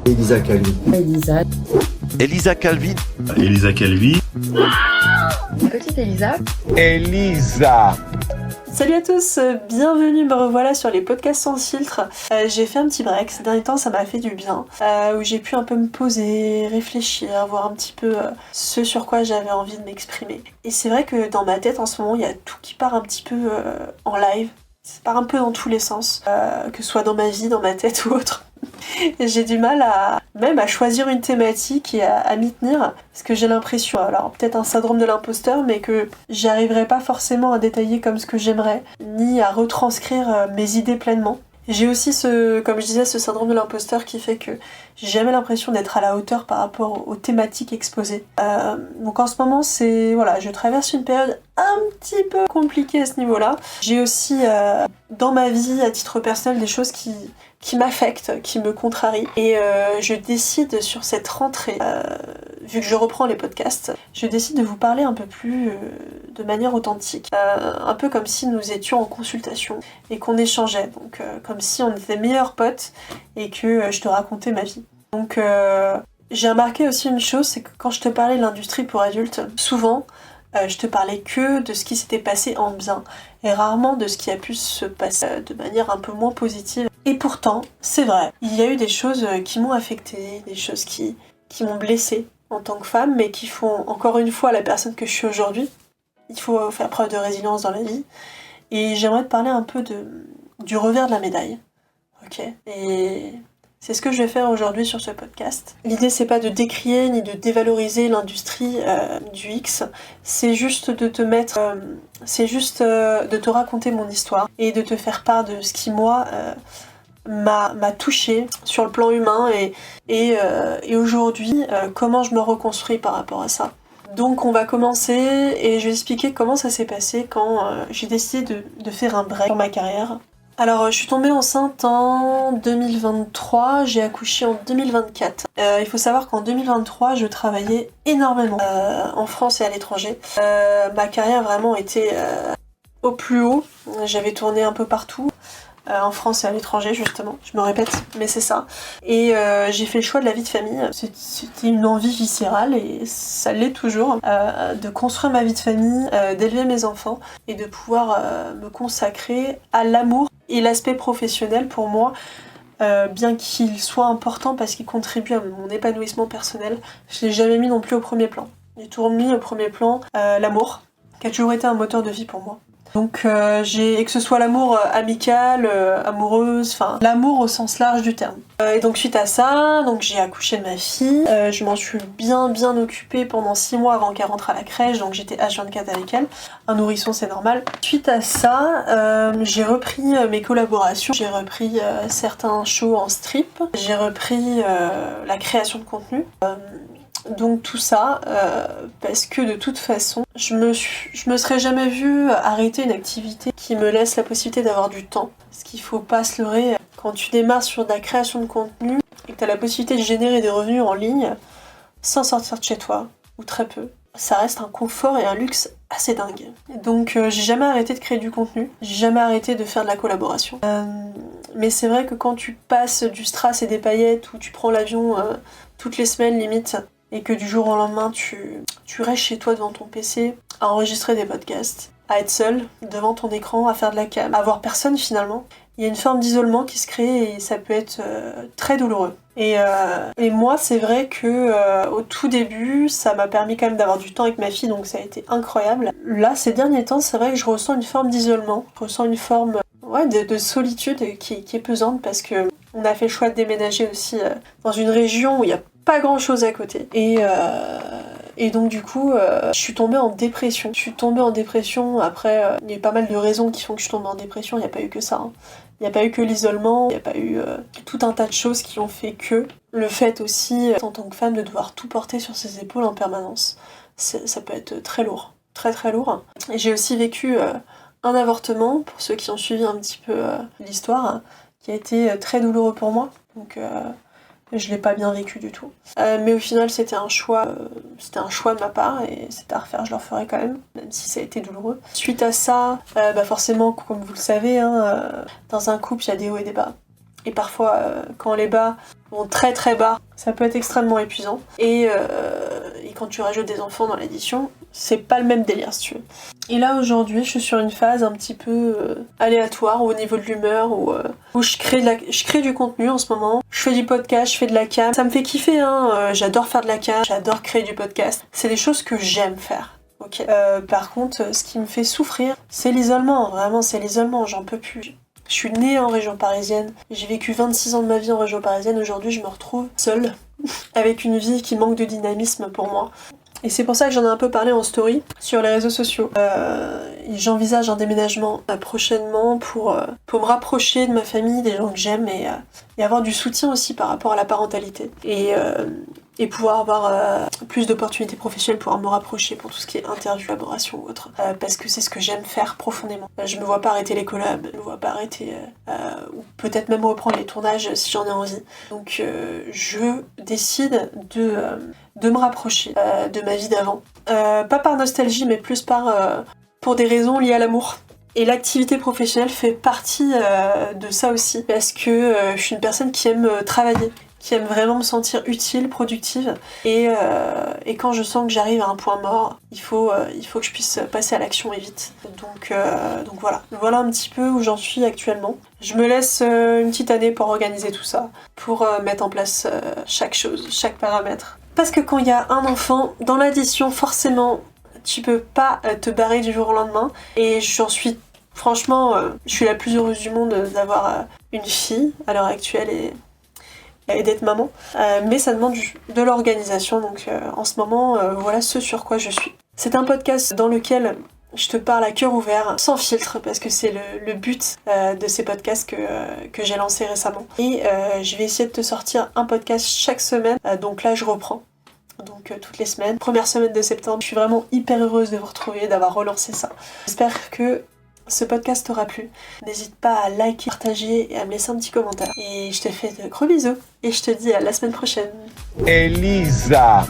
Elisa Calvi. Elisa Calvi. Elisa Calvi. Petite Elisa. Elisa. Salut à tous, bienvenue, me revoilà sur les podcasts sans filtre. J'ai fait un petit break, ces derniers temps ça m'a fait du bien, où j'ai pu un peu me poser, réfléchir, voir un petit peu ce sur quoi j'avais envie de m'exprimer. Et c'est vrai que dans ma tête en ce moment il y a tout qui part un petit peu en live, ça part un peu dans tous les sens, que ce soit dans ma vie, dans ma tête ou autre. J'ai du mal à choisir une thématique et à m'y tenir, parce que j'ai l'impression, alors peut-être un syndrome de l'imposteur, mais que j'arriverai pas forcément à détailler comme ce que j'aimerais, ni à retranscrire mes idées pleinement. J'ai aussi comme je disais, ce syndrome de l'imposteur qui fait que j'ai jamais l'impression d'être à la hauteur par rapport aux thématiques exposées. Donc en ce moment, je traverse une période un petit peu compliquée à ce niveau-là. J'ai aussi dans ma vie, à titre personnel, des choses qui m'affectent, qui me contrarient. Et je décide sur cette rentrée, vu que je reprends les podcasts, je décide de vous parler un peu plus de manière authentique. Un peu comme si nous étions en consultation et qu'on échangeait. Donc comme si on était meilleurs potes et que je te racontais ma vie. Donc j'ai remarqué aussi une chose, c'est que quand je te parlais de l'industrie pour adultes, souvent je te parlais que de ce qui s'était passé en bien et rarement de ce qui a pu se passer de manière un peu moins positive. Et pourtant, c'est vrai, il y a eu des choses qui m'ont affectée, des choses qui m'ont blessée en tant que femme, mais qui font encore une fois la personne que je suis aujourd'hui. Il faut faire preuve de résilience dans la vie. Et j'aimerais te parler un peu du revers de la médaille. Ok ? Et c'est ce que je vais faire aujourd'hui sur ce podcast. L'idée, c'est pas de décrier ni de dévaloriser l'industrie du X, c'est juste de te de te raconter mon histoire et de te faire part de ce qui, moi, m'a touchée sur le plan humain et aujourd'hui, comment je me reconstruis par rapport à ça. Donc on va commencer et je vais expliquer comment ça s'est passé quand j'ai décidé de faire un break dans ma carrière. Alors je suis tombée enceinte en 2023, j'ai accouché en 2024. Il faut savoir qu'en 2023 je travaillais énormément en France et à l'étranger. Ma carrière vraiment était au plus haut, j'avais tourné un peu partout. En France et à l'étranger justement, je me répète, mais c'est ça. Et j'ai fait le choix de la vie de famille. C'était une envie viscérale et ça l'est toujours, de construire ma vie de famille, d'élever mes enfants et de pouvoir me consacrer à l'amour et l'aspect professionnel pour moi, bien qu'il soit important parce qu'il contribue à mon épanouissement personnel, je l'ai jamais mis non plus au premier plan. J'ai toujours mis au premier plan l'amour, qui a toujours été un moteur de vie pour moi. Donc et que ce soit l'amour amical, amoureuse, enfin l'amour au sens large du terme. Et donc suite à ça, donc j'ai accouché de ma fille, je m'en suis bien occupée pendant 6 mois avant qu'elle rentre à la crèche, donc j'étais H24 avec elle. Un nourrisson c'est normal. Suite à ça, j'ai repris mes collaborations, j'ai repris certains shows en strip, j'ai repris la création de contenu. Donc tout ça, parce que de toute façon, je me serais jamais vue arrêter une activité qui me laisse la possibilité d'avoir du temps. Parce qu'il faut pas se leurrer, quand tu démarres sur de la création de contenu et que tu as la possibilité de générer des revenus en ligne sans sortir de chez toi, ou très peu, ça reste un confort et un luxe assez dingue. Donc j'ai jamais arrêté de créer du contenu, j'ai jamais arrêté de faire de la collaboration. Mais c'est vrai que quand tu passes du strass et des paillettes, où tu prends l'avion toutes les semaines limite, et que du jour au lendemain tu restes chez toi devant ton PC à enregistrer des podcasts, à être seul devant ton écran, à faire de la cam, à voir personne finalement, il y a une forme d'isolement qui se crée et ça peut être très douloureux. Et moi c'est vrai que au tout début ça m'a permis quand même d'avoir du temps avec ma fille, donc ça a été incroyable. Là ces derniers temps c'est vrai que je ressens une forme d'isolement, je ressens une forme de solitude qui est pesante parce que on a fait le choix de déménager aussi dans une région où il y a pas grand chose à côté. Et donc du coup, je suis tombée en dépression. Après, il y a eu pas mal de raisons qui font que je suis tombée en dépression, il n'y a pas eu que ça. Hein. Il n'y a pas eu que l'isolement, il n'y a pas eu tout un tas de choses qui ont fait que le fait aussi, en tant que femme, de devoir tout porter sur ses épaules en permanence, ça peut être très lourd, très très lourd. Et j'ai aussi vécu un avortement, pour ceux qui ont suivi un petit peu l'histoire, qui a été très douloureux pour moi. Donc je l'ai pas bien vécu du tout. Mais au final, c'était un choix de ma part et c'était à refaire, je le referai quand même si ça a été douloureux. Suite à ça, forcément, comme vous le savez, dans un couple, il y a des hauts et des bas. et parfois quand les bas vont très très bas, ça peut être extrêmement épuisant. Et quand tu rajoutes des enfants dans l'édition, c'est pas le même délire si tu veux. Et là aujourd'hui, je suis sur une phase un petit peu aléatoire au niveau de l'humeur où je crée du contenu en ce moment. Je fais du podcast, je fais de la cam. Ça me fait kiffer, hein. J'adore faire de la cam, j'adore créer du podcast. C'est des choses que j'aime faire. Ok. Par contre, ce qui me fait souffrir, c'est l'isolement. Vraiment, c'est l'isolement. J'en peux plus. Je suis née en région parisienne. J'ai vécu 26 ans de ma vie en région parisienne. Aujourd'hui, je me retrouve seule, avec une vie qui manque de dynamisme pour moi. Et c'est pour ça que j'en ai un peu parlé en story sur les réseaux sociaux. J'envisage un déménagement prochainement pour me rapprocher de ma famille, des gens que j'aime et avoir du soutien aussi par rapport à la parentalité. Et pouvoir avoir plus d'opportunités professionnelles, pouvoir me rapprocher pour tout ce qui est interview, collaboration ou autre. Parce que c'est ce que j'aime faire profondément. Je me vois pas arrêter les collabs, je me vois pas arrêter, ou peut-être même reprendre les tournages si j'en ai envie. Donc je décide de me rapprocher de ma vie d'avant. Pas par nostalgie, mais plus pour des raisons liées à l'amour. Et l'activité professionnelle fait partie de ça aussi, parce que je suis une personne qui aime travailler, qui aime vraiment me sentir utile, productive, et quand je sens que j'arrive à un point mort, il faut que je puisse passer à l'action et vite. Donc voilà un petit peu où j'en suis actuellement. Je me laisse une petite année pour organiser tout ça, pour mettre en place chaque chose, chaque paramètre. Parce que quand il y a un enfant, dans l'addition, forcément, tu peux pas te barrer du jour au lendemain, et j'en suis franchement, je suis la plus heureuse du monde d'avoir une fille à l'heure actuelle et d'être maman, mais ça demande de l'organisation, donc en ce moment, voilà ce sur quoi je suis. C'est un podcast dans lequel je te parle à cœur ouvert, sans filtre, parce que c'est le but de ces podcasts que j'ai lancé récemment. Et je vais essayer de te sortir un podcast chaque semaine, donc là je reprends. Donc toutes les semaines, première semaine de septembre. Je suis vraiment hyper heureuse de vous retrouver, d'avoir relancé ça. J'espère que ce podcast t'aura plu. N'hésite pas à liker, partager et à me laisser un petit commentaire. Et je te fais de gros bisous et je te dis à la semaine prochaine. Elisa.